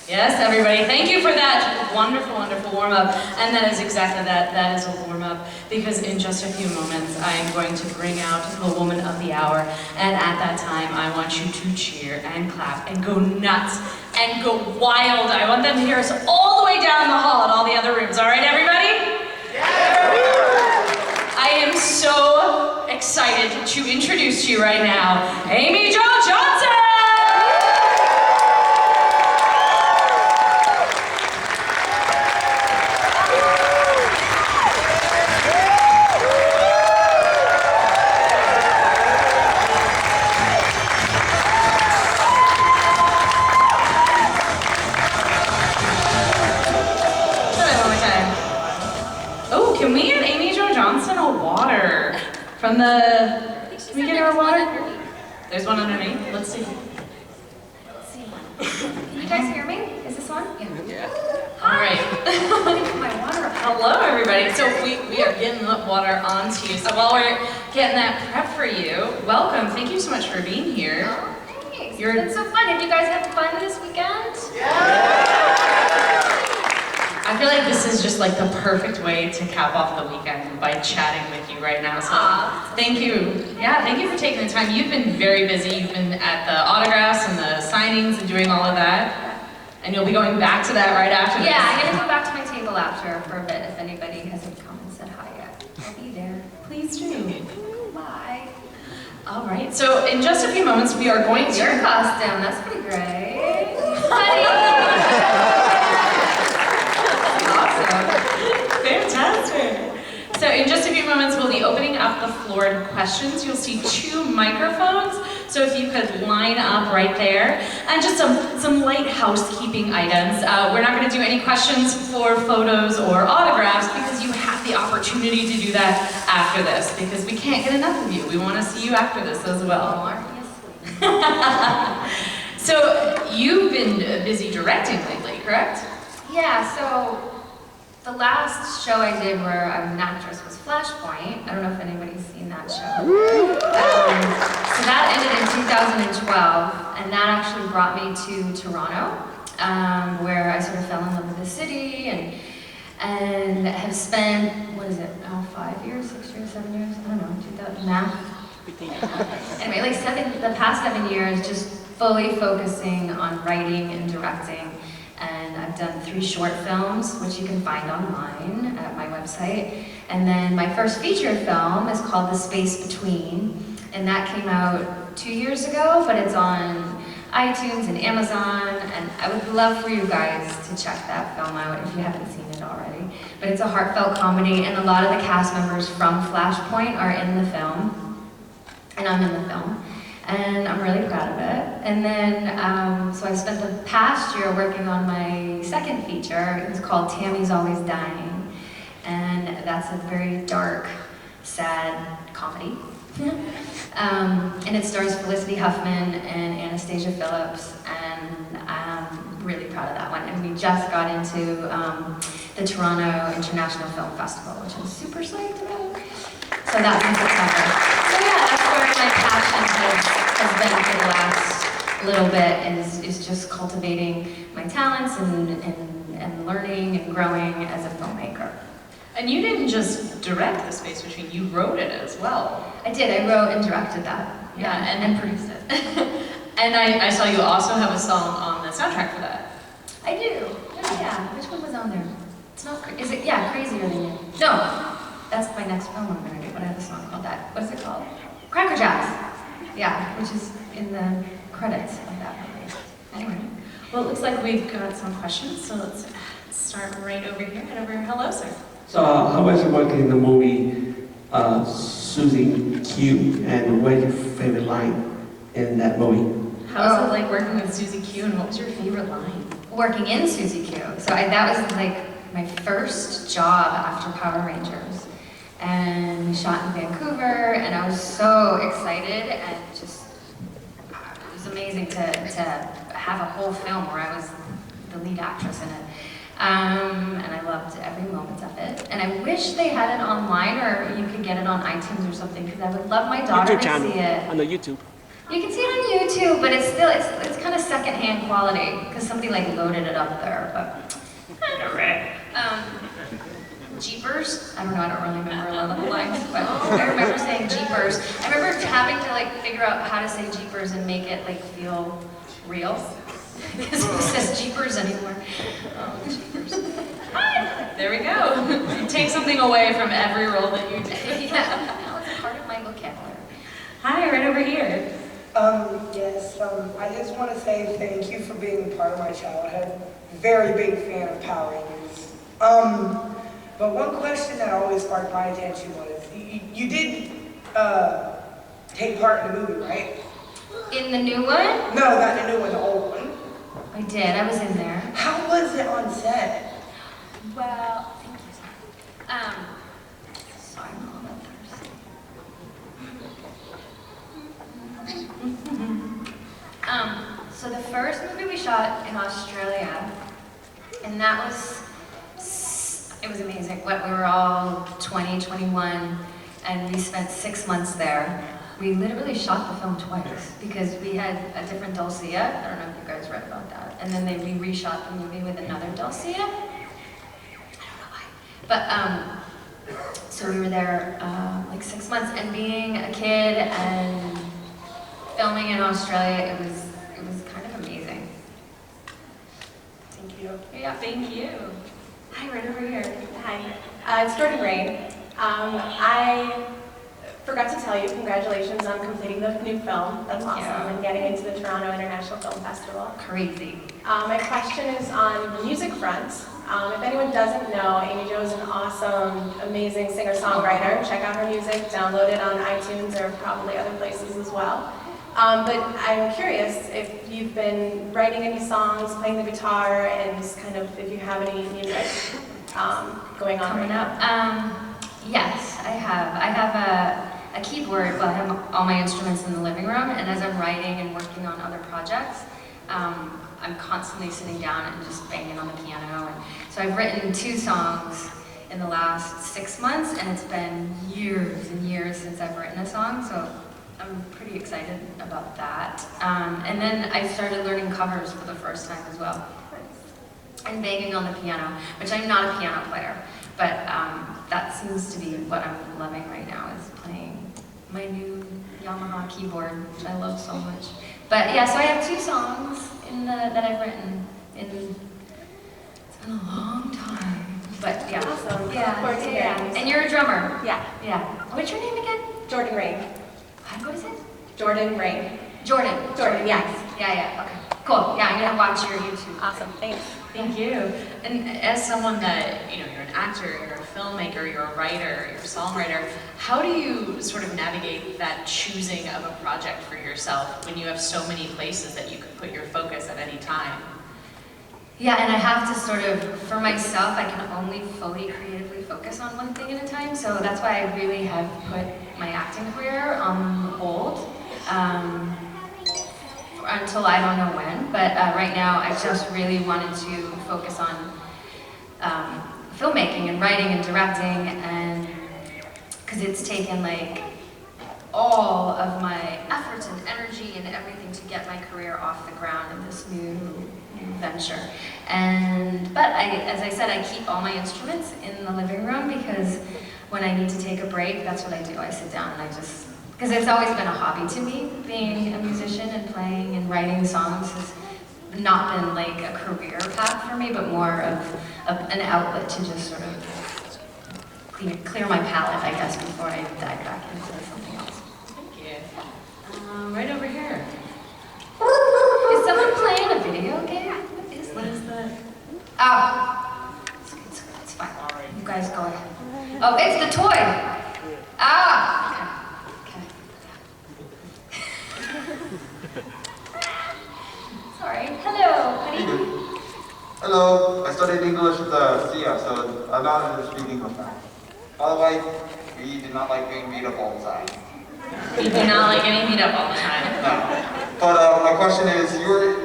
Yes, everybody, thank you for that wonderful, wonderful warm-up. And that is exactly that. That is a warm-up, because in just a few moments, I am going to bring out the Woman of the Hour. And at that time, I want you to cheer and clap and go nuts and go wild. I want them to hear us all the way down the hall at all the other rooms. All right, everybody? I am so excited to introduce to you right now, Amy Jo Johnson! Can we get Amy Jo Johnson a water? From the... Can we get her a water? There's one underneath. Let's see. Can you guys hear me? Is this on? Yeah. Hi. All right. Let me put my water up. Hello, everybody. So we are getting the water onto you. So while we're getting that prep for you, welcome. Thank you so much for being here. Oh, thanks. It's been so fun. Have you guys had fun this weekend? I feel like this is just like the perfect way to cap off the weekend by chatting with you right now. So thank you. Yeah, thank you for taking the time. You've been very busy. You've been at the autographs and the signings and doing all of that. And you'll be going back to that right after this. Yeah, I'm going to go back to my table after for a bit if anybody hasn't come and said hi yet. I'll be there. Please do. Bye. All right, so in just a few moments we are going to... Your costume, that's pretty great. Honey! Fantastic. So in just a few moments, we'll be opening up the floor to questions. You'll see 2 microphones, so if you could line up right there. And just some light housekeeping items. We're not going to do any questions for photos or autographs because you have the opportunity to do that after this, because we can't get enough of you. We want to see you after this as well. So you've been busy directing lately, correct? Yeah, so the last show I did where I'm an actress was Flashpoint. I don't know if anybody's seen that show. So that ended in 2012, and that actually brought me to Toronto, where I sort of fell in love with the city and have spent, 5 years, 6 years, 7 years? I don't know, 2000 math. Anyway, like the past 7 years, just fully focusing on writing and directing. And I've done 3 short films, which you can find online at my website. And then my first feature film is called The Space Between, and that came out 2 years ago, but it's on iTunes and Amazon, and I would love for you guys to check that film out if you haven't seen it already. But it's a heartfelt comedy, and a lot of the cast members from Flashpoint are in the film, and I'm in the film. And I'm really proud of it. And then, so I've spent the past year working on my second feature. It was called Tammy's Always Dying. And that's a very dark, sad comedy. And it stars Felicity Huffman and Anastasia Phillips. And I'm really proud of that one. And we just got into the Toronto International Film Festival, which I'm super psyched about. So that's in September. So yeah, that's where my passion has been for the last little bit, is just cultivating my talents and learning and growing as a filmmaker. And you didn't just direct The Space Between, you wrote it as well. I did, I wrote and directed that. Yeah, and produced it. And I saw you also have a song on the soundtrack for that. I do, yeah. Which one was on there? It's not, is it, yeah, Crazier Than You. No, that's my next film I'm gonna do, but I have a song called that. What is it called? Cracker Jacks. Yeah, which is in the credits of that movie. Anyway. Well, it looks like we've got some questions, so let's start right over here. Head over here. Hello, sir. So how was it working in the movie Susie Q, and what is your favorite line in that movie? How was it like working with Susie Q, and what was your favorite line? Working in Susie Q. So that was like my first job after Power Rangers. And we shot in Vancouver, and I was so excited, and just, it was amazing to have a whole film where I was the lead actress in it. And I loved every moment of it. And I wish they had it online, or you could get it on iTunes or something, because I would love my daughter YouTube to channel, see it. on the YouTube. You can see it on YouTube, but it's still, it's kind of secondhand quality, because somebody like loaded it up there, but I don't know. Jeepers? I don't know, I don't really remember a lot of the lines, but I remember saying Jeepers. I remember having to like figure out how to say Jeepers and make it like feel real. Because who says Jeepers anymore? Oh, Jeepers. There we go. You take something away from every role that you do. Yeah, now it's a part of my vocabulary. Hi, right over here. Yes, I just want to say thank you for being a part of my childhood. Very big fan of Power Rangers. But one question that always sparked my attention was, you did take part in the movie, right? In the new one? No, not the new one, the old one. I did, I was in there. How was it on set? Well, thank you, sir. Sorry, I'm a little thirsty. So the first movie we shot in Australia, and that was, it was amazing. We were all 20, 21, and we spent 6 months there. We literally shot the film twice because we had a different Dulcia. I don't know if you guys read about that. And then we reshot the movie with another Dulcia. I don't know why. But, so we were there like 6 months, and being a kid and filming in Australia, it was kind of amazing. Thank you. Yeah, thank you. Hi, right over here. Hi, it's Jordan Rain. I forgot to tell you, congratulations on completing the new film. That's Thank awesome, you. and getting into the Toronto International Film Festival. Crazy. My question is on the music front. If anyone doesn't know, Amy Jo is an awesome, amazing singer-songwriter. Check out her music, download it on iTunes or probably other places as well. But I'm curious if you've been writing any songs, playing the guitar, and just kind of if you have any music going on Coming right up. now. Yes, I have. I have a keyboard. Well, I have all my instruments in the living room, and as I'm writing and working on other projects, I'm constantly sitting down and just banging on the piano. And so I've written 2 songs in the last 6 months, and it's been years and years since I've written a song, so I'm pretty excited about that. And then I started learning covers for the first time as well, and banging on the piano, which I'm not a piano player, but that seems to be what I'm loving right now, is playing my new Yamaha keyboard, which I love so much. But yeah, so I have 2 songs that I've written in, it's been a long time. But yeah. Awesome. Yeah, Look forward to yeah. hearing. And you're a drummer. Yeah, Yeah. What's your name again? Jordan Rain. What is it? Jordan Rain. Jordan. Jordan, yes. Yeah, okay. Cool. Yeah, I'm gonna watch your YouTube. Awesome, thanks. Thank you. And as someone that, you're an actor, you're a filmmaker, you're a writer, you're a songwriter, how do you sort of navigate that choosing of a project for yourself when you have so many places that you could put your focus at any time? Yeah, and I have to sort of, for myself, I can only fully creatively focus on one thing at a time, so that's why I really have put my acting career on hold. Until I don't know when, but right now I just really wanted to focus on filmmaking and writing and directing, and because it's taken like all of my efforts and energy and everything to get my career off the ground in this new venture. But as I said, I keep all my instruments in the living room because when I need to take a break, that's what I do. I sit down and I just, because it's always been a hobby to me, being a musician and playing and writing songs has not been like a career path for me, but more of an outlet to just sort of clear my palate, I guess, before I dive back into something else. Thank you. Right over here. Is someone playing a video game? What is that? Oh, it's fine. You guys go ahead. Oh, it's the toy. Ah. Okay. Sorry. Hello, honey. Hello, I studied English at SIA, so I know how to speak English now. By the way, we did not like being beat up all the time. You do not like getting beat up all the time. No. But my question is, you were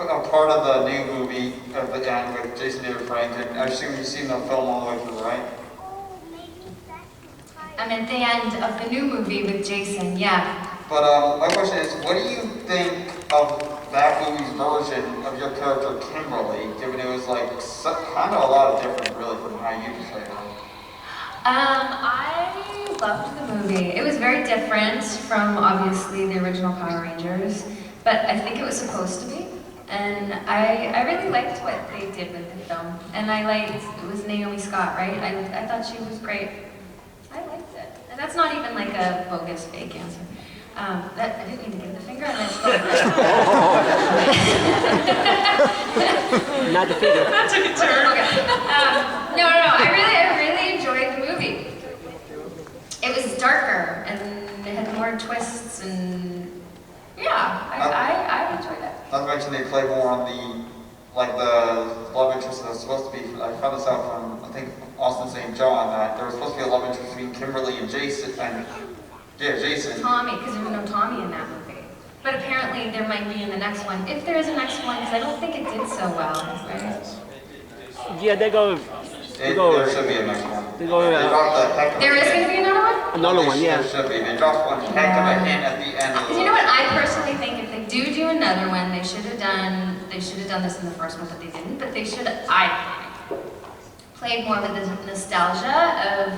a part of the new movie at the end with Jason David Frank, and I assume you've seen the film all the way through, right? I'm at the end of the new movie with Jason, yeah. But my question is, what do you think of that movie's version of your character Kimberly, given it was like kind of a lot different, really, from how you portrayed her? I loved the movie. It was very different from, obviously, the original Power Rangers, but I think it was supposed to be. And I really liked what they did with the film. And I liked, it was Naomi Scott, right? I thought she was great. I liked it. And that's not even like a bogus fake answer. I didn't mean to give the finger, and that's Not the finger. That took a turn. Okay. No. I really enjoyed the movie. It was darker, and it had more twists, and yeah, I enjoyed it. Not to mention they play more on the love interest that was supposed to be. I found this out from, I think, Austin St. John, that there was supposed to be a love interest between Kimberly and Jason, Jason. Tommy, because there was no Tommy in that movie. But apparently there might be in the next one, if there is a next one, because I don't think it did so well, right? Yeah, they go. There should be a next one. They go. dropped the heck of a There is hint. going to be another one? Another one, yeah. There should be. They dropped one heck of a hint at the end of the Because you know what, I personally think if they do another one, they should have done this in the first one, but they didn't. But they should, I think, played more with the nostalgia of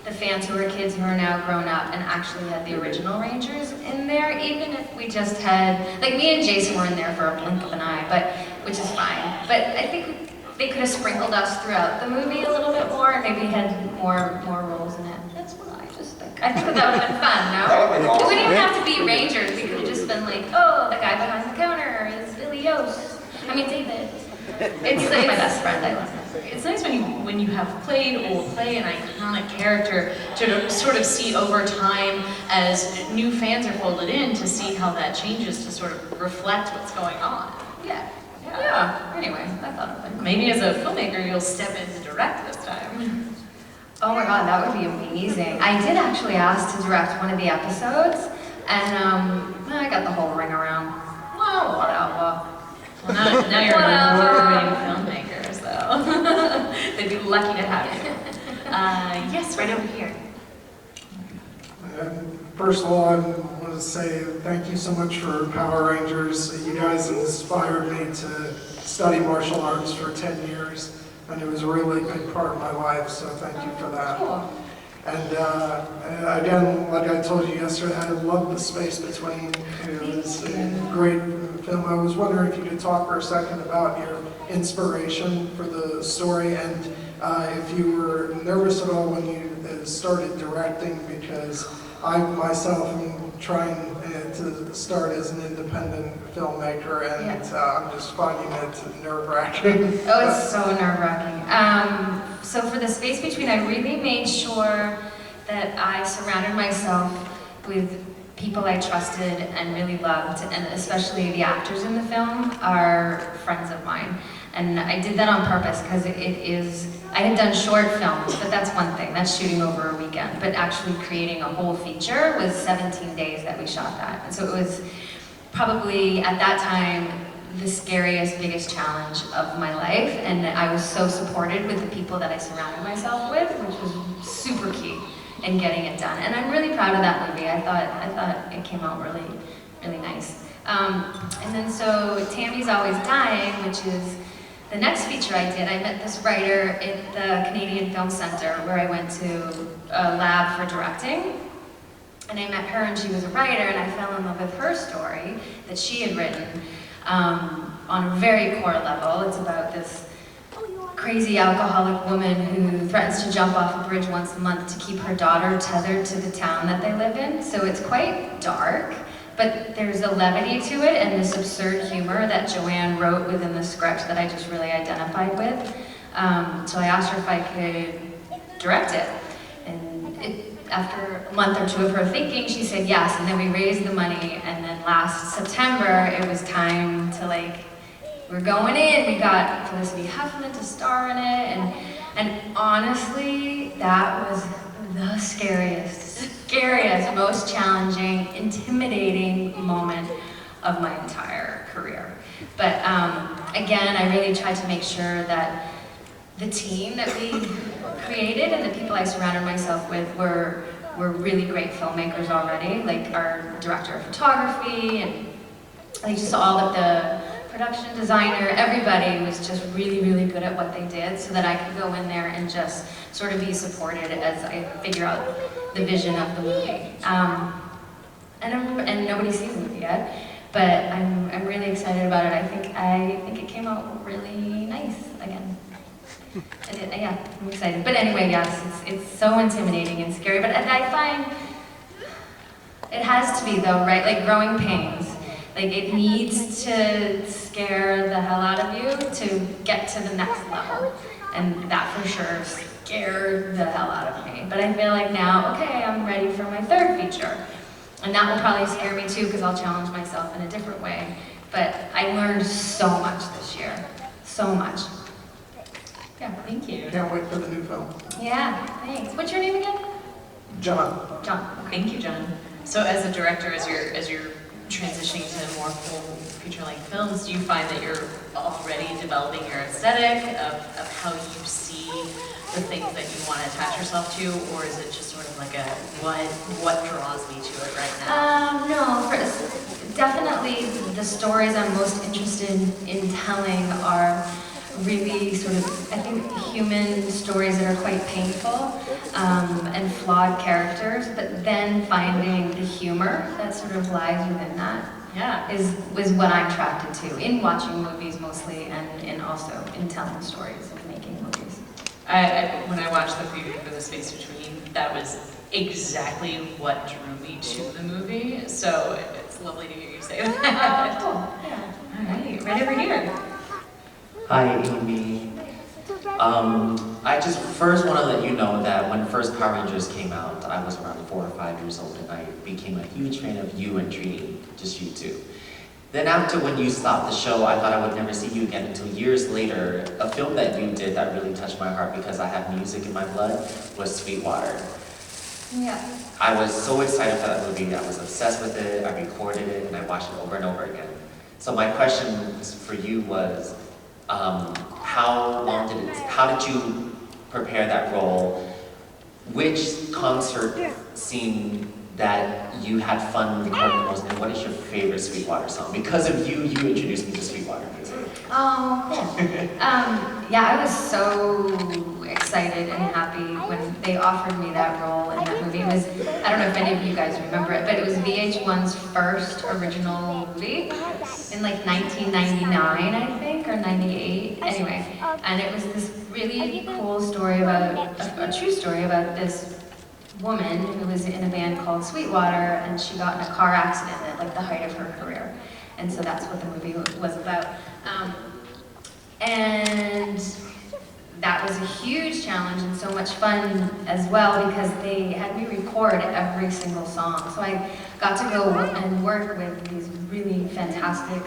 the fans who are kids who are now grown up and actually had the original Rangers in there, even if we just had, like me and Jason were in there for a blink of an eye, which is fine. But I think they could have sprinkled us throughout the movie a little bit more and maybe had more roles in it. That's what I just think. I think that would have been fun, no? That would have been It awesome. wouldn't even have to be Rangers. We could have just been like, oh, the guy behind the counter is Billy Yost. I mean, David. It's like my best friend. I love him. It's nice when you have played or play an iconic character to sort of see over time as new fans are folded in to see how that changes to sort of reflect what's going on. Yeah. Anyway, I thought of it. Maybe as a filmmaker you'll step in to direct this time. Oh my god, that would be amazing. I did actually ask to direct one of the episodes, and I got the whole ring around. Well, whatever. Well, now you're an award-winning filmmaker, so they'd be lucky to have you. Yes, right over here. First of all, I want to say thank you so much for Power Rangers. You guys inspired me to study martial arts for 10 years, and it was a really big part of my life, so thank you for that. Cool. And again, like I told you yesterday, I love The Space Between. It was a great film. I was wondering if you could talk for a second about your inspiration for the story, and if you were nervous at all when you started directing, because I myself am trying to start as an independent filmmaker, and I'm just finding it nerve-wracking. Oh, it's so nerve-wracking. So for The Space Between, I really made sure that I surrounded myself with people I trusted and really loved, and especially the actors in the film are friends of mine. And I did that on purpose because I had done short films, but that's one thing, that's shooting over a weekend. But actually creating a whole feature was 17 days that we shot that. And so it was probably, at that time, the scariest, biggest challenge of my life. And I was so supported with the people that I surrounded myself with, which was super key in getting it done. And I'm really proud of that movie. I thought it came out really, really nice. And then so Tammy's Always Dying, which is the next feature I did. I met this writer at the Canadian Film Centre where I went to a lab for directing. And I met her and she was a writer, and I fell in love with her story that she had written on a very core level. It's about this crazy alcoholic woman who threatens to jump off a bridge once a month to keep her daughter tethered to the town that they live in. So it's quite dark, but there's a levity to it and this absurd humor that Joanne wrote within the script that I just really identified with. So I asked her if I could direct it. And after a month or two of her thinking, she said yes, and then we raised the money, and then last September, it was time to we're going in. We got Felicity Huffman to star in it, and honestly, that was the scariest, most challenging, intimidating moment of my entire career. But again, I really tried to make sure that the team that we created and the people I surrounded myself with were really great filmmakers already, like our director of photography and like just all of the production designer, everybody was just really, really good at what they did so that I could go in there and just sort of be supported as I figure out the vision of the movie. And nobody's seen the movie yet, but I'm really excited about it. I think it came out really nice again. Yeah, I'm excited. But anyway, yes, it's so intimidating and scary, but I find it has to be though, right? Like growing pains. Like it needs to scare the hell out of you to get to the next level. And that for sure scared the hell out of me. But I feel like now, okay, I'm ready for my third feature. And that will probably scare me too because I'll challenge myself in a different way. But I learned so much this year. So much. Yeah, thank you. Can't wait for the new film. Yeah, thanks. What's your name again? John. John. Okay. Thank you, John. So as a director, as you're transitioning to more full feature-length films, do you find that you're already developing your aesthetic of how you see the things that you want to attach yourself to, or is it just sort of like a what draws me to it right now? No, definitely the stories I'm most interested in telling are really sort of, I think, human stories that are quite painful and flawed characters, but then finding the humor that sort of lies within that was what I'm attracted to in watching movies mostly and in also in telling stories of making movies. When I watched the preview for The Space Between, that was exactly what drew me to the movie, so it's lovely to hear you say that. Cool, yeah. All right, right over here. Hi, Amy. I just first want to let you know that when first Power Rangers came out, I was around 4 or 5 years old, and I became a huge fan of you and Trini, just you two. Then after when you stopped the show, I thought I would never see you again until years later. A film that you did that really touched my heart because I have music in my blood was Sweetwater. Yeah. I was so excited for that movie. I was obsessed with it. I recorded it, and I watched it over and over again. So my question for you was, how did you prepare that role? Which concert scene that you had fun recording the most, and what is your favorite Sweetwater song? Because of you, you introduced me to Sweetwater music. Oh, cool. Yeah, I was so excited and happy when they offered me that role in that movie. It was, I don't know if any of you guys remember it, but it was VH1's first original movie in like 1999, I think, or 98. Anyway, and it was this really cool story about, a true story about this woman who was in a band called Sweetwater, and she got in a car accident at like the height of her career. And so that's what the movie was about. And that was a huge challenge and so much fun as well because they had me record every single song. So I got to go and work with these really fantastic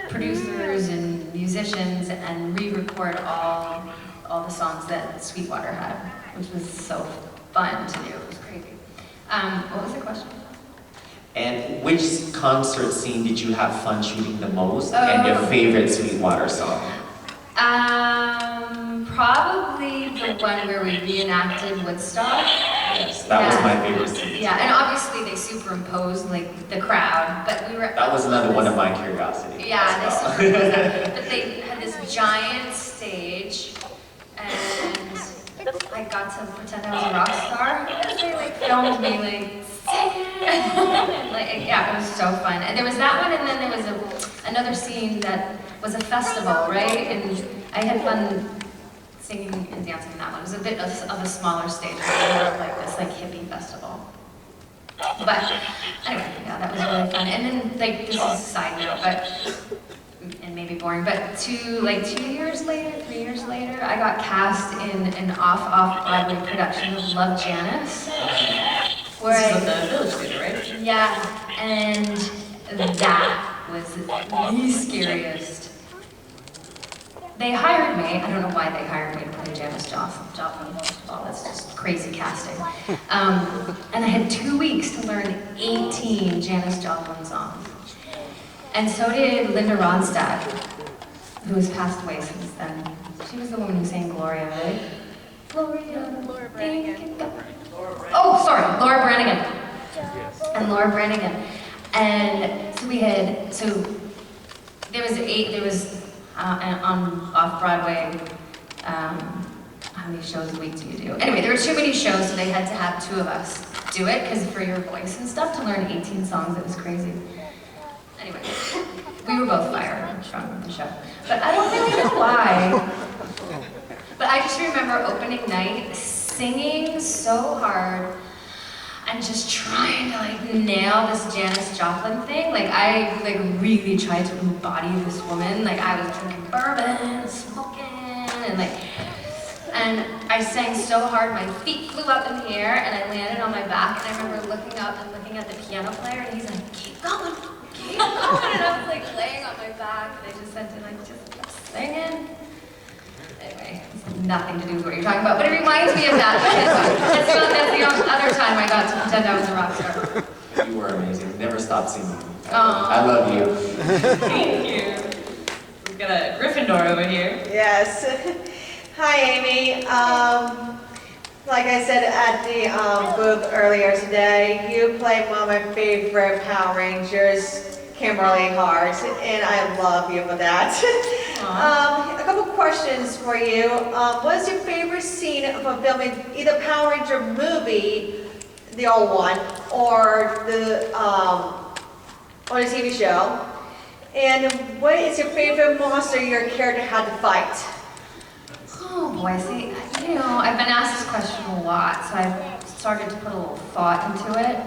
producers and musicians and re-record all the songs that Sweetwater had, which was so fun to do. It was crazy. What was the question? And which concert scene did you have fun shooting the most, and your favorite Sweetwater song? Probably the one where we reenacted Woodstock. Yes, that was my favorite scene. Yeah, and obviously they superimposed like the crowd, but we were. That was another one of my curiosities. Yeah, they superimposed that. But they had this giant stage, and I got to pretend I was a rock star. They like filmed me like singing. Like, yeah, it was so fun. And there was that one, and then there was another scene that was a festival, right? And I had fun singing and dancing in that one. It was a bit of a smaller stage, more of like this like hippie festival. But anyway, yeah, that was really fun. And then like this is a side note, but and maybe boring, but 2 years later, 3 years later, I got cast in an off-Broadway production of Love, Janice. This is at the Village Theater, right? Yeah, and that was the scariest. They hired me, I don't know why they hired me to play Janis Joplin, first of all, that's just crazy casting. And I had 2 weeks to learn 18 Janis Joplin songs. And so did Linda Ronstadt, who has passed away since then. She was the woman who sang Gloria, right? Gloria. Laura Branigan. Oh, sorry, Laura Branigan. And Laura Branigan. And so there was on off-Broadway, how many shows a week do you do? Anyway, there were too many shows, so they had to have two of us do it, because for your voice and stuff, to learn 18 songs, it was crazy. Anyway, we were both fired from the show. But I don't really know why. But I just remember opening night singing so hard and just trying to like nail this Janis Joplin thing. Like I really tried to embody this woman. Like I was drinking bourbon, smoking, and I sang so hard my feet flew up in the air and I landed on my back, and I remember looking up and looking at the piano player, and he's like, keep going, keep going, and I was like laying on my back, and I just said to like, just keep singing. Anyway, it's nothing to do with what you're talking about, but it reminds me of that, because that's the other time I got to pretend I was a rock star. You were amazing. Never stop singing. Aww. I love you. Thank you. We've got a Gryffindor over here. Yes. Hi, Amy. Like I said at the booth earlier today, you play one of my favorite Power Rangers, Kimberly Hart, and I love you for that. A couple questions for you. What is your favorite scene from filming either Power Ranger movie, the old one, or the TV show? And what is your favorite monster your character had to fight? Oh boy, see, you know, I've been asked this question a lot, so I've started to put a little thought into it.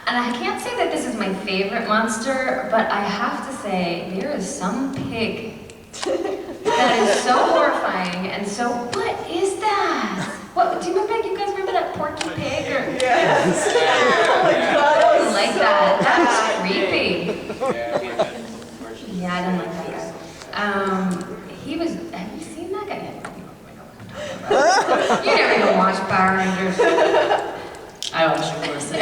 And I can't say that this is my favorite monster, but I have to say, there is some pig that is so horrifying and so, what is that? What, do you remember, you guys remember that Porky Pig? Or, Yes. Oh my God, I didn't like that. That was creepy. Yeah, I didn't like that guy. He was, have you seen that guy? You never even watch Power Rangers. I watched it first.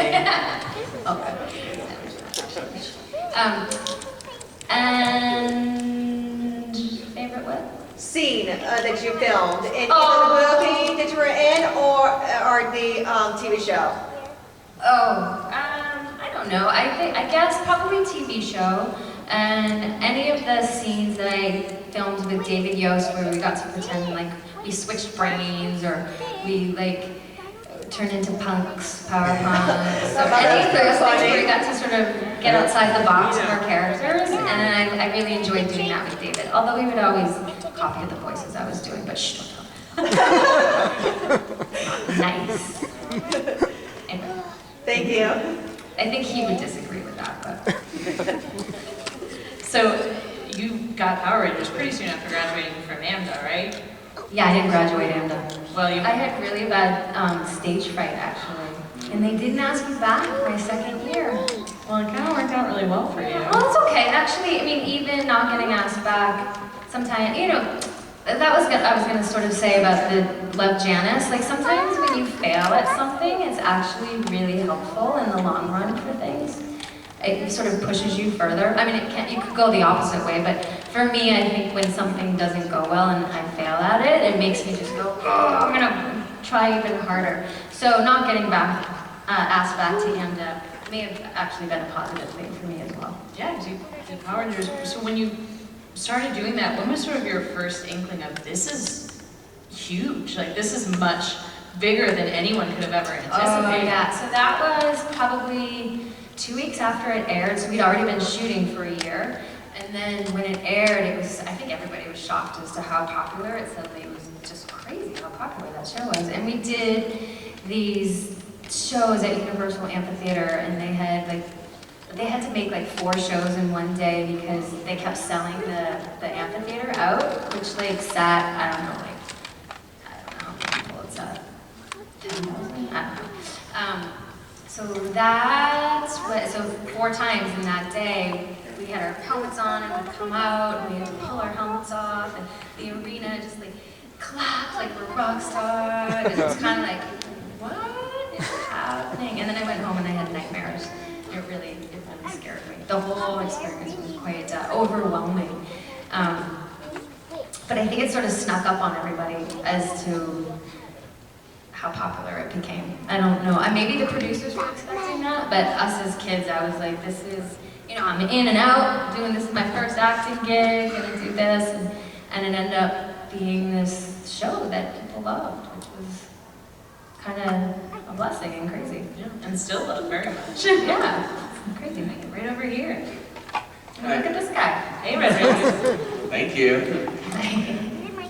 And favorite what? Scene that you filmed in either the movie that you were in or the TV show. I don't know. I guess probably TV show. And any of the scenes that I filmed with David Yost where we got to pretend like we switched brains or we like turned into punks, power punks. So any of those things where we got to sort of get outside the box of our characters. And I really enjoyed doing that with David. Although he would always copy the voices I was doing, but shh, don't tell him. Nice. Anyway. Thank you. I think he would disagree with that, but. So you got Power Rangers pretty soon after graduating from AMDA, right? Yeah, I didn't graduate AMDA. Well, I had really bad stage fright, actually. And they didn't ask me back my second year. Well, it kind of worked out really well for you. Well, it's okay. Actually, I mean, even not getting asked back, sometimes, you know, that was what I was going to sort of say about the Love Janice. Like, sometimes when you fail at something, it's actually really helpful in the long run for things. It sort of pushes you further. I mean, you could go the opposite way, but for me, I think when something doesn't go well and I fail at it, it makes me just go, oh, I'm gonna try even harder. So not getting asked back to AMDA may have actually been a positive thing for me as well. Yeah, because you did Power Rangers. So when you started doing that, when was sort of your first inkling of this is huge? Like, this is much bigger than anyone could have ever anticipated. Oh, yeah. So that was probably 2 weeks after it aired, so we'd already been shooting for a year. And then when it aired, it was, I think everybody was shocked as to how popular it suddenly was. Just crazy how popular that show was. And we did these shows at Universal Amphitheater, and they had to make like 4 shows in one day because they kept selling the amphitheater out, which like sat, I don't know how many people it sat, 10,000? I don't know. So that's what, so 4 times in that day, we had our helmets on and we'd come out and we had to pull our helmets off and the arena just like clapped like we're rock stars, and it was kind of like, what is happening? And then I went home and I had nightmares. It really scared me. The whole experience was quite overwhelming. But I think it sort of snuck up on everybody as to how popular it became. I don't know, maybe the producers were expecting that, but us as kids, I was like, this is, you know, I'm in and out, this is my first acting gig, gonna do this, and it ended up being this show that people loved, which was kind of a blessing and crazy. Yeah, and still love very much. Yeah, it's crazy, make it right over here. And look at this guy. Hey, Redmond. Thank you.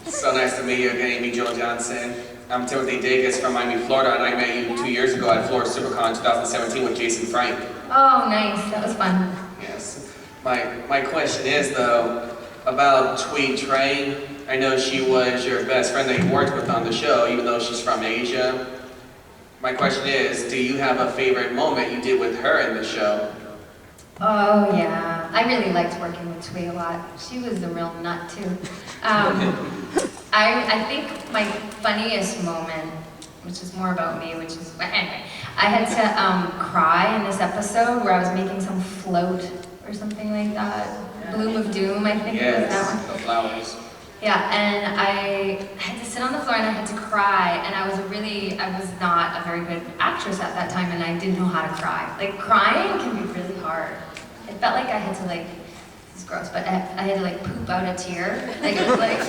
So nice to meet you again, Amy Jo Johnson. I'm Timothy Dacus from Miami, Florida, and I met you 2 years ago at Florida SuperCon 2017 with Jason Frank. Oh, nice. That was fun. Yes. My question is, though, about Tweet Train. I know she was your best friend that you worked with on the show, even though she's from Asia. My question is, do you have a favorite moment you did with her in the show? Oh, yeah. I really liked working with Twee a lot. She was a real nut, too. I think my funniest moment, which is more about me, which is, anyway, I had to cry in this episode where I was making some float or something like that. Bloom of Doom, I think it was that one. The flowers. Yeah, and I had to sit on the floor and I had to cry, and I was not a very good actress at that time, and I didn't know how to cry. Like, crying can be really hard. It felt like I had to, like, it's gross, but I had to, like, poop out a tear. Like, it was like,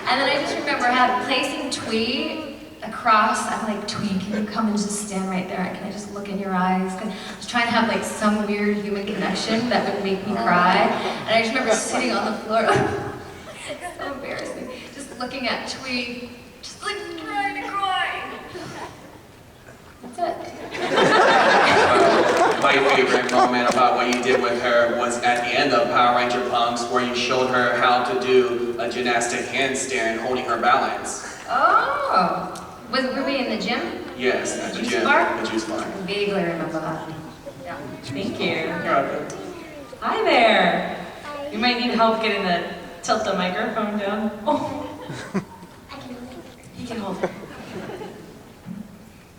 and then I just remember placing Twee across. I'm like, Twee, can you come and just stand right there? Can I just look in your eyes? I was trying to have, like, some weird human connection that would make me cry. And I just remember sitting on the floor. It's so embarrassing. Just looking at Twee, just like trying to cry. That's it. My favorite moment about what you did with her was at the end of Power Ranger Punks, where you showed her how to do a gymnastic handstand holding her balance. Oh, were we in the gym? Yes, at the Juice gym. bar? The juice bar. I vaguely remember that. Yeah. Thank you. You're welcome. Hi there. You might need help getting tilt the microphone down. Oh. You can hold it.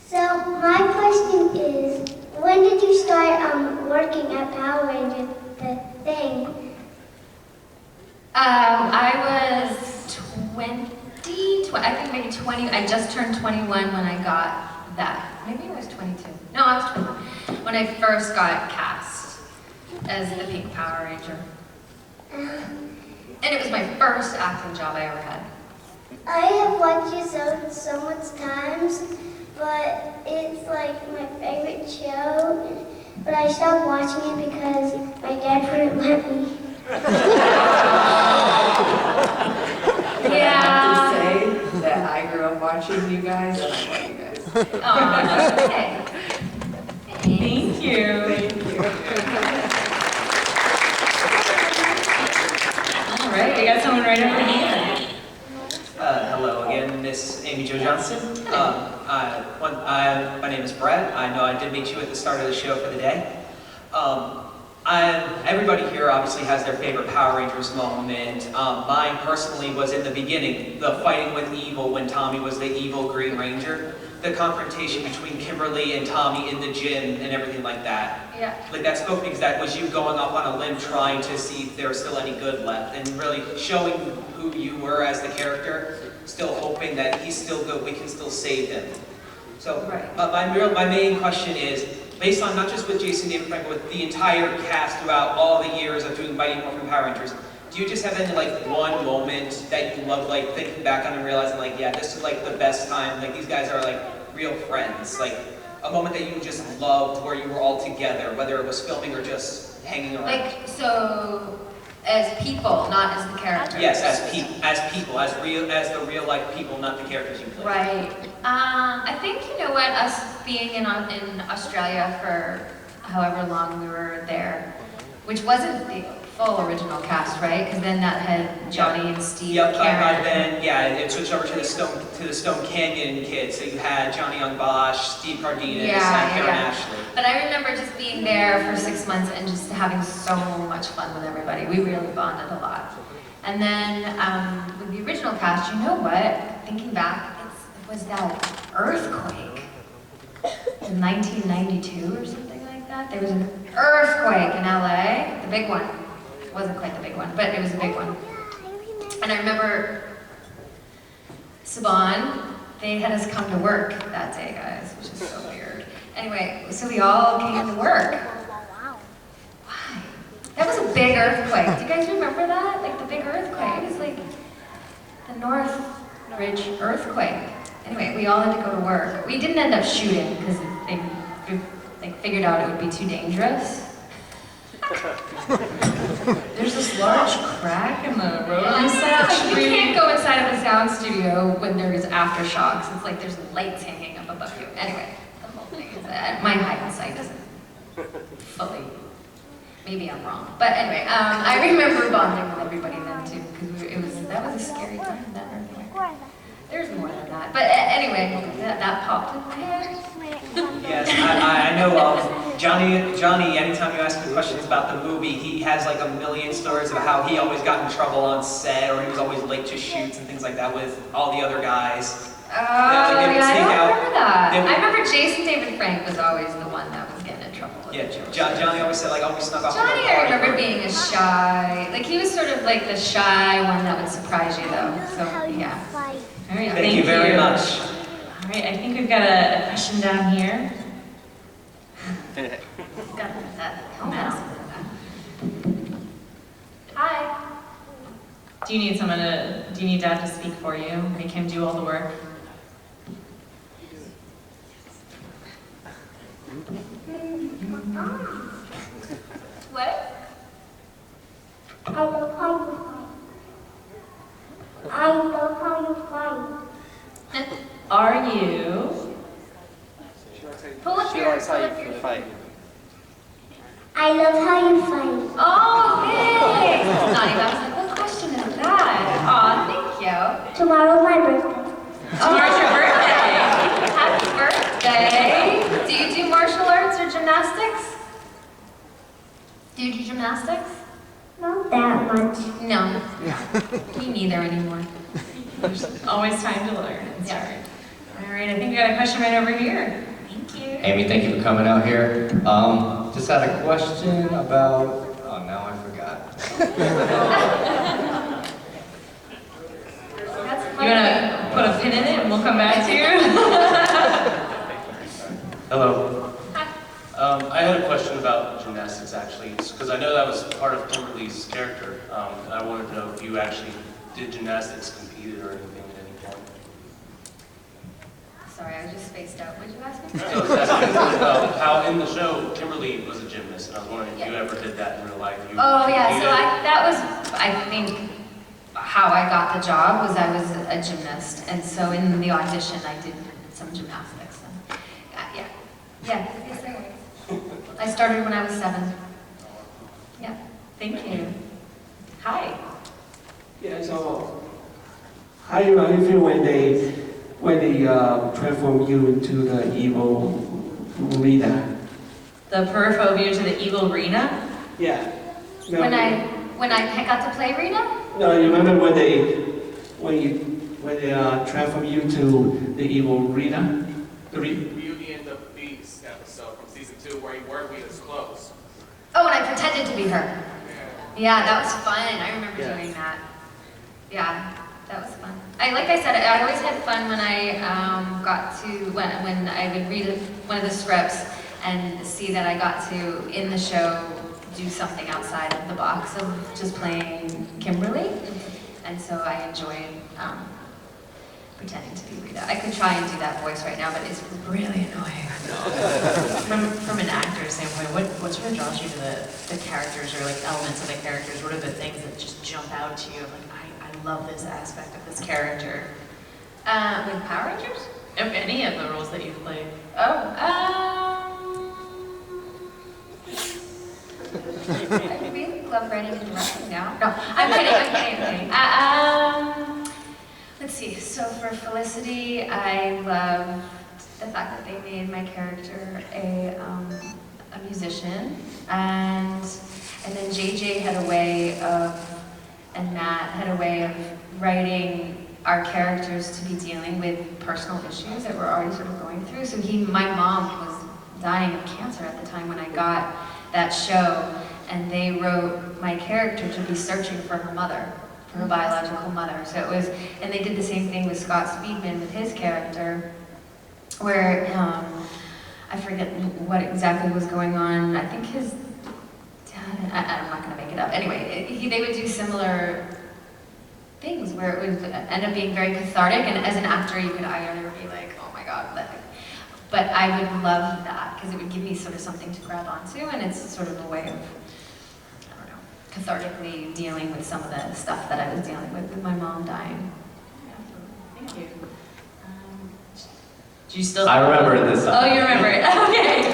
So my question is, when did you start working at Power Ranger, the thing? I was 20, I think maybe 20. I just turned 21 when I got that. Maybe I was 22. No, I was 21 when I first got cast as the Pink Power Ranger. And it was my first acting job I ever had. I have watched you so much times, but it's like my favorite show. But I stopped watching it because my dad wouldn't let me. Yeah. I have to say that I grew up watching you guys, and I love you guys. Oh, okay. Thank you. Thank you. All right, we got someone right over here. Hello again, Miss Amy Jo Johnson. My name is Brett. I know I did meet you at the start of the show for the day. Everybody here obviously has their favorite Power Rangers moment. Mine personally was in the beginning, the fighting with evil when Tommy was the evil Green Ranger. The confrontation between Kimberly and Tommy in the gym and everything like that. Yeah. Like that spoke because that was you going off on a limb trying to see if there was still any good left and really showing who you were as the character, still hoping that he's still good, we can still save him. So my main question is, based on not just with Jason David Frank, but with the entire cast throughout all the years of doing Mighty Morphin Power Rangers, do you just have any like one moment that you love, like thinking back on and realizing like, yeah, this is like the best time, like these guys are like real friends, like a moment that you just loved where you were all together, whether it was filming or just hanging around? Like, so, as people, not as the characters. Yes, as people, as the real life people, not the characters you play. Right. I think, you know what, us being in Australia for however long we were there, which wasn't the full original cast, right? Because then that had Johnny and Steve. Yep, Karen. by then, yeah, it switched over to the Stone Canyon kids. So you had Johnny Young Bosch, Steve Cardenas, and Karen Ashley. But I remember just being there for 6 months and just having so much fun with everybody. We really bonded a lot. And then with the original cast, you know what? Thinking back, it was that earthquake in 1992 or something like that. There was an earthquake in LA, the big one. wasn't quite the big one, but it was a big one. And I remember Saban, they had us come to work that day, guys, which is so weird. Anyway, so we all came to work. Why? That was a big earthquake. Do you guys remember that? Like the big earthquake. It was like the Northridge earthquake. Anyway, we all had to go to work. We didn't end up shooting because they figured out it would be too dangerous. There's this large crack in the road. You can't go inside of a sound studio when there's aftershocks. It's like there's lights hanging up above you. Anyway, the whole thing is that my hindsight doesn't fully. Maybe I'm wrong, but anyway, I remember bonding with everybody then too because that was a scary time. That earthquake. There's more than that, but anyway, that popped in my head. Yes, I know Johnny, anytime you ask him questions about the movie, he has like a million stories of how he always got in trouble on set, or he was always late to shoots and things like that with all the other guys. Oh, yeah, I don't remember that. I remember Jason David Frank was always the one that was getting in trouble with yeah, Johnny always said like, oh, we snuck off. Johnny, I remember being a shy, like he was sort of like the shy one that would surprise you though, so yeah. All right, thank you very much. All right, I think we've got a question down here. Hi. Do you need Dad to speak for you? Make him do all the work? What? I love how you fight. I love how you fight. Are you? Pull up your fight. I love how you fight. Oh, thanks. Naughty, I was like, what question is that? Aw, thank you. Tomorrow's my birthday. Tomorrow's your birthday. Happy birthday. Do you do martial arts or gymnastics? Do you do gymnastics? Not that much. No. Me neither anymore. There's always time to learn and start. All right, I think we got a question right over here. Thank you. Amy, thank you for coming out here. Just had a question about, oh, now I forgot. You want to put a pin in it and we'll come back to you? Hello. I had a question about gymnastics actually, because I know that was part of Kimberly's character. And I wanted to know if you actually did gymnastics, competed or anything at any point. Sorry, I was just spaced out. What did you ask me? So I was asking how in the show Kimberly was a gymnast, and I was wondering if you ever did that in real life. Oh yeah, so that was, I think, how I got the job was I was a gymnast, and so in the audition I did some gymnastics. And, yes I was. I started when I was 7. Yeah. Thank you. Hi. Yeah, so how you feel when they transform you into the evil Rita? The peripheral view to the evil Rena? Yeah. No, When I got to play Rita? No, you remember when they transform you to the evil Rita? Beauty and the Beast episode from season 2 where he wore Rita's clothes. Oh, and I pretended to be her. Yeah, that was fun. I remember doing that. Yeah, that was fun. Like I said, I always had fun when I when I would read one of the scripts and see that I got to, in the show, do something outside of the box of just playing Kimberly. And so I enjoyed pretending to be Rita. I could try and do that voice right now, but it's really annoying. From an actor's standpoint, what sort of draws you to the characters or like elements of the characters? What are the things that just jump out to you? Like, I love this aspect of this character. With Power Rangers? Of any of the roles that you've played. I really love writing and directing now. No, I'm kidding. Let's see, so for Felicity, I loved the fact that they made my character a musician, and then JJ had a way of, and Matt had a way of writing our characters to be dealing with personal issues that we're already sort of going through. So my mom was dying of cancer at the time when I got that show, and they wrote my character to be searching for her mother, for her biological mother. So it was, and they did the same thing with Scott Speedman with his character, where I forget what exactly was going on. I think his dad, I'm not going to make it up. Anyway, they would do similar things where it would end up being very cathartic, and as an actor you could either be like, oh my god, but I would love that because it would give me sort of something to grab onto, and it's sort of a way of, I don't know, cathartically dealing with some of the stuff that I was dealing with my mom dying. Thank you. Do you still? I remember this. Oh, you remember it. Okay.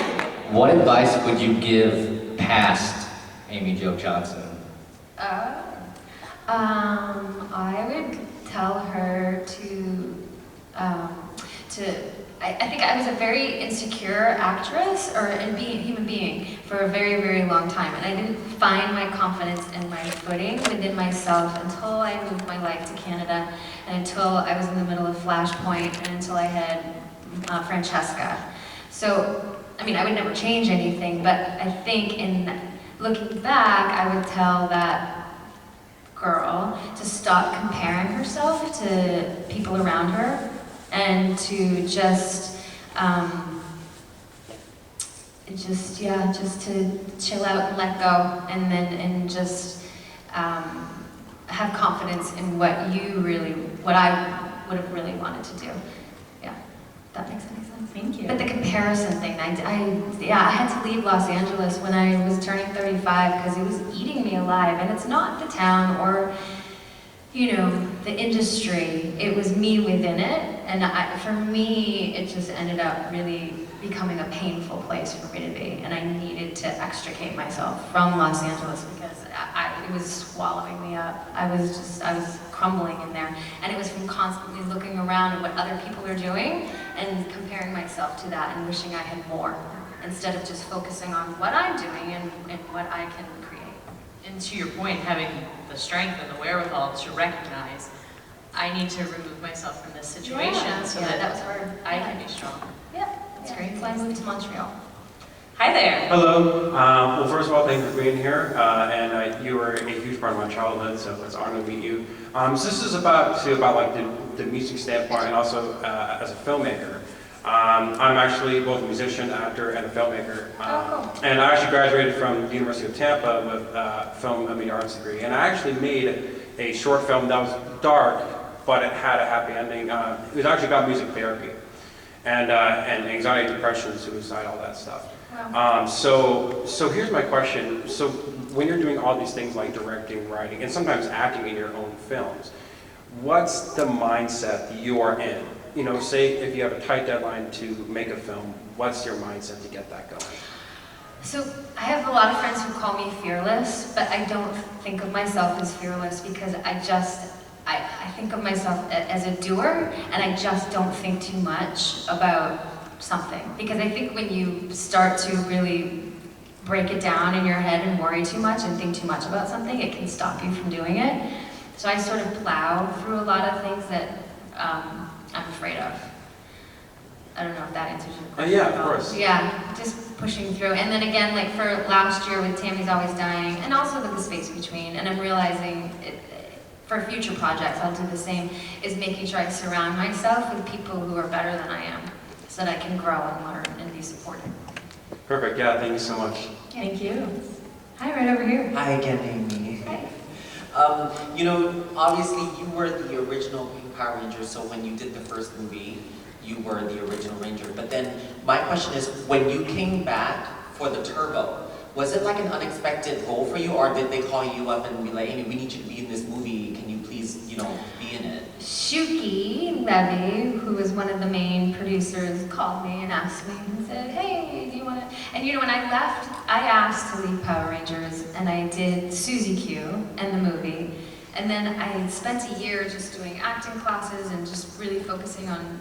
What advice would you give past Amy Jo Johnson? I would tell her I think I was a very insecure actress or human being for a very, very long time, and I didn't find my confidence and my footing within myself until I moved my life to Canada, and until I was in the middle of Flashpoint, and until I had Francesca. So, I mean, I would never change anything, but I think in looking back, I would tell that girl to stop comparing herself to people around her, and to just to chill out and let go, and just have confidence in what I would have really wanted to do. Yeah, that makes any sense. Thank you. But the comparison thing, I had to leave Los Angeles when I was turning 35 because it was eating me alive, and it's not the town or, you know, the industry. It was me within it, and for me, it just ended up really becoming a painful place for me to be, and I needed to extricate myself from Los Angeles because it was swallowing me up. I was crumbling in there, and it was from constantly looking around at what other people are doing and comparing myself to that and wishing I had more, instead of just focusing on what I'm doing and what I can create. And to your point, having the strength and the wherewithal to recognize, I need to remove myself from this situation so that was hard. I can be strong. Yeah, that's great. So I moved to Montreal. Hi there. Hello. Well, first of all, thank you for being here. And you were a huge part of my childhood, so it's an honor to meet you. So this is about like the music standpoint, and also as a filmmaker. I'm actually both a musician, actor, and a filmmaker. And I actually graduated from the University of Tampa with film and media arts degree. And I actually made a short film that was dark, but it had a happy ending. It was actually about music therapy and anxiety, depression, suicide, all that stuff. Wow. So here's my question. So when you're doing all these things like directing, writing, and sometimes acting in your own films, what's the mindset that you are in? You know, say if you have a tight deadline to make a film, what's your mindset to get that going? So I have a lot of friends who call me fearless, but I don't think of myself as fearless because I think of myself as a doer, and I just don't think too much about something. Because I think when you start to really break it down in your head and worry too much and think too much about something, it can stop you from doing it. So I sort of plow through a lot of things that I'm afraid of. I don't know if that answers your question. Yeah, of course. Yeah, just pushing through. And then again, like for last year with Tammy's Always Dying, and also with The Space Between, and I'm realizing for future projects I'll do the same, is making sure I surround myself with people who are better than I am, so that I can grow and learn and be supported. Perfect, yeah, thank you so much. Thank you. Hi, right over here. Hi again, Amy. Hi. You know, obviously you were the original Pink Power Ranger, so when you did the first movie, you were the original Ranger. But then my question is, when you came back for the Turbo, was it like an unexpected role for you, or did they call you up and be like, Amy, we need you to be in this movie, can you please, you know, be in it? Shuki Levy, who was one of the main producers, called me and asked me and said, hey, do you want to... And you know, when I left, I asked to leave Power Rangers, and I did Susie Q and the movie. And then I spent a year just doing acting classes and just really focusing on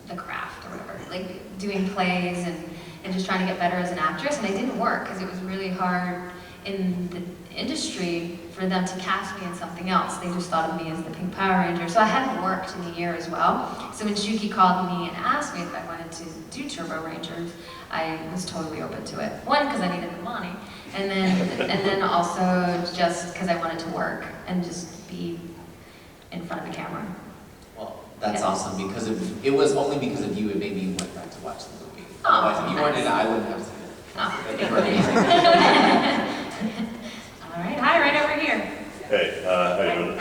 the craft or whatever, like doing plays and just trying to get better as an actress. And it didn't work because it was really hard in the industry for them to cast me in something else. They just thought of me as the Pink Power Ranger. So I hadn't worked in a year as well. So when Shuki called me and asked me if I wanted to do Turbo Rangers, I was totally open to it. One, because I needed the money, And then also just because I wanted to work and just be in front of the camera. Well, that's Yeah. awesome because it was only because of you it made me went back to watch the movie. Oh, Otherwise, if you weren't in it, nice. I wouldn't have seen it. Oh, Thank you for amazing. All right, hi, right over here. Hey, how you doing?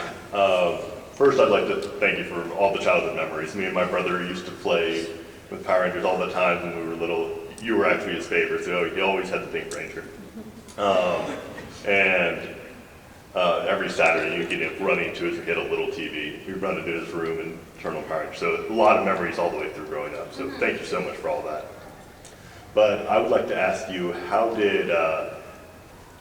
First, I'd like to thank you for all the childhood memories. Me and my brother used to play with Power Rangers all the time when we were little. You were actually his favorite, so he always had the Pink Ranger. Every Saturday you could run into his, get a little TV. We'd run into his room and turn on Power Rangers. So a lot of memories all the way through growing up. So thank you so much for all that. But I would like to ask you, how did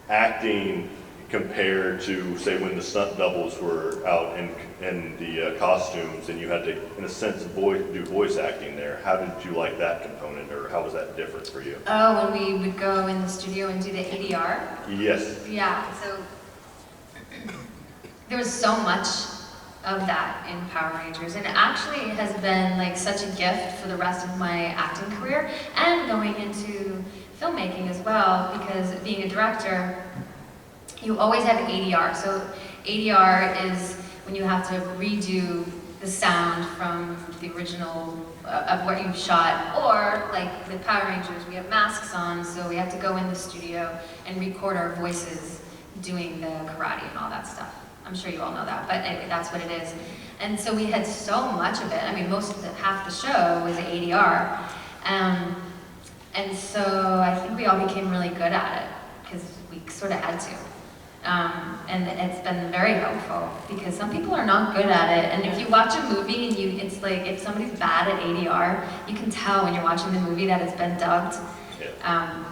acting compare to, say, when the stunt doubles were out in the costumes and you had to, in a sense, do voice acting there? How did you like that component, or how was that different for you? Oh, when we would go in the studio and do the ADR? Yes. Yeah, so there was so much of that in Power Rangers, and it actually has been like such a gift for the rest of my acting career and going into filmmaking as well, because being a director, you always have ADR. So ADR is when you have to redo the sound from the original of what you shot, or like with Power Rangers, we have masks on, so we have to go in the studio and record our voices doing the karate and all that stuff. I'm sure you all know that, but anyway, that's what it is. And so we had so much of it. I mean, half the show was ADR. And so I think we all became really good at it because we sort of had to. And it's been very helpful because some people are not good at it. And if you watch a movie and it's like, if somebody's bad at ADR, you can tell when you're watching the movie that it's been dubbed. And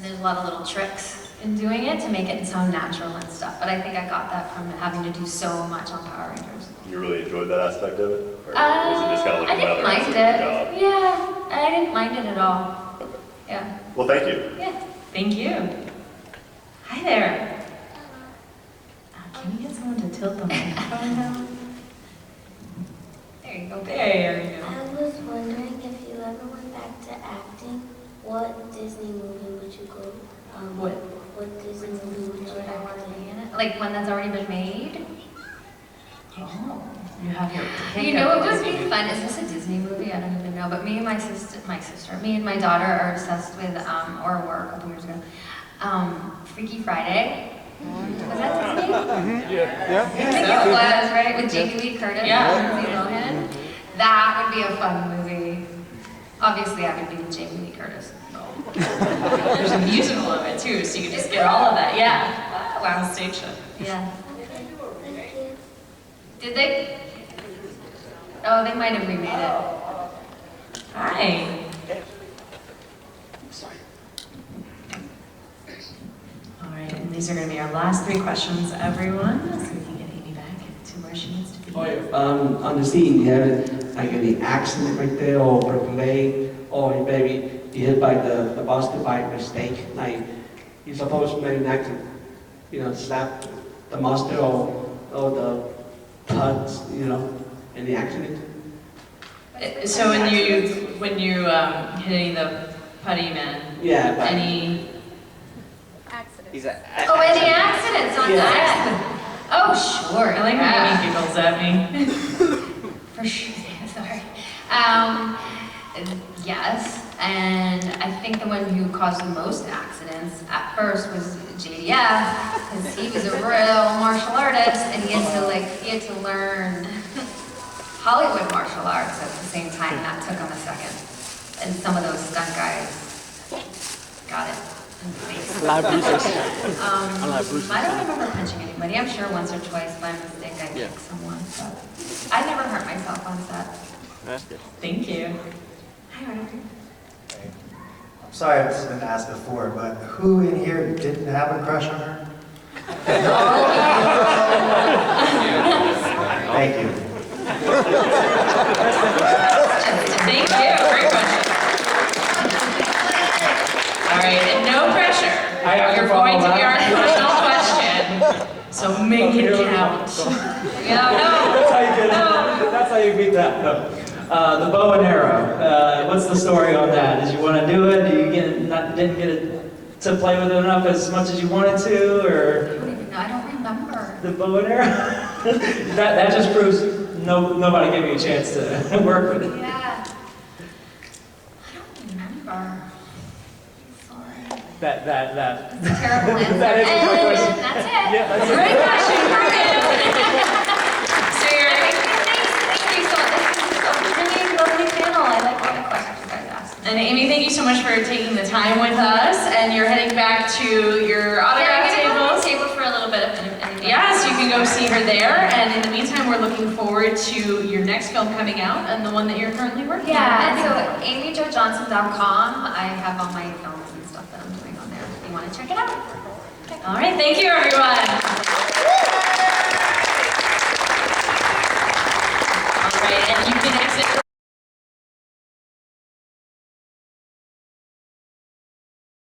there's a lot of little tricks in doing it to make it sound natural and stuff. But I think I got that from having to do so much on Power Rangers. You really enjoyed that aspect of it? Or was it just kind of like I didn't another mind aspect it. of the job? Yeah, I didn't mind it at all. Yeah. Well, thank you. Yeah. Thank you. Hi there. Can we get someone to tilt the microphone down? There you go. There you go. I was wondering if you ever went back to acting, what Disney movie would you go? What Disney movie would you I want to act be in it. Like one that's already been made. Oh, you have your pick. You know of what would Disney be movie. fun? Is this a Disney movie? I don't even know. But me and me and my daughter are obsessed with, or were a couple years ago, Freaky Friday. Was that Disney? Yeah. I think it was, right? With Jamie Lee Curtis Yeah. and Lindsay Lohan. That would be a fun movie. Obviously, I would be with Jamie Lee Curtis. There's a musical of it too, so you can just get all of that. Yeah. Wow, stage show. Yeah. Did they? Oh, they might have remade it. Hi. All right, and these are going to be our last 3 questions, everyone, so we can get Amy back to where she needs to be. On the scene, you have like any accident right there, or broken leg, or maybe you hit by the monster by mistake. Like you're supposed to make an accident, slap the monster or the cuts, in the accident. So when you hitting the putty man, Yeah, but- any He's a Oh, and the accidents on set. Oh, sure. I like when Yeah. Amy giggles at me. For sure, sorry. Yes, and I think the one who caused the most accidents at first was JDF, because he was a real martial artist, and he had to learn Hollywood martial arts at the same time, and that took him a second. And some of those stunt guys got it in the face. A lot of bruises. I don't remember punching anybody. I'm sure once or twice by mistake I kicked someone, but I never hurt myself on set. That's good. Thank you. Hi, Ryder. I'm sorry if this has been asked before, but who in here didn't have a crush on her? Thank you. Thank you. Great question. All right, and no pressure. I have to You're follow going to be our that. final question, so make it count. That's how you get it. That's how you beat that. No. The bow and arrow. What's the story on that? Did you want to do it? Didn't get it to play with it enough as much as you wanted to, or? I don't even know, I don't remember. The bow and arrow? that just proves nobody gave you a chance to work with it. Yeah. I don't remember. Sorry. That. That's a terrible answer. That is my question. That's it. Yeah, that's it. Great question for you. So you're... Thank you so much. This is a really lovely panel. I like all the questions you guys asked. And Amy, thank you so much for taking the time with us, and you're heading back to your autograph table. Table for a little bit of anything. Yes, you can go see her there, and in the meantime, we're looking forward to your next film coming out, and the one that you're currently working on. Yeah, and so amyjojohnson.com, I have all my films and stuff that I'm doing on there if you want to check it out. All right, thank you, everyone.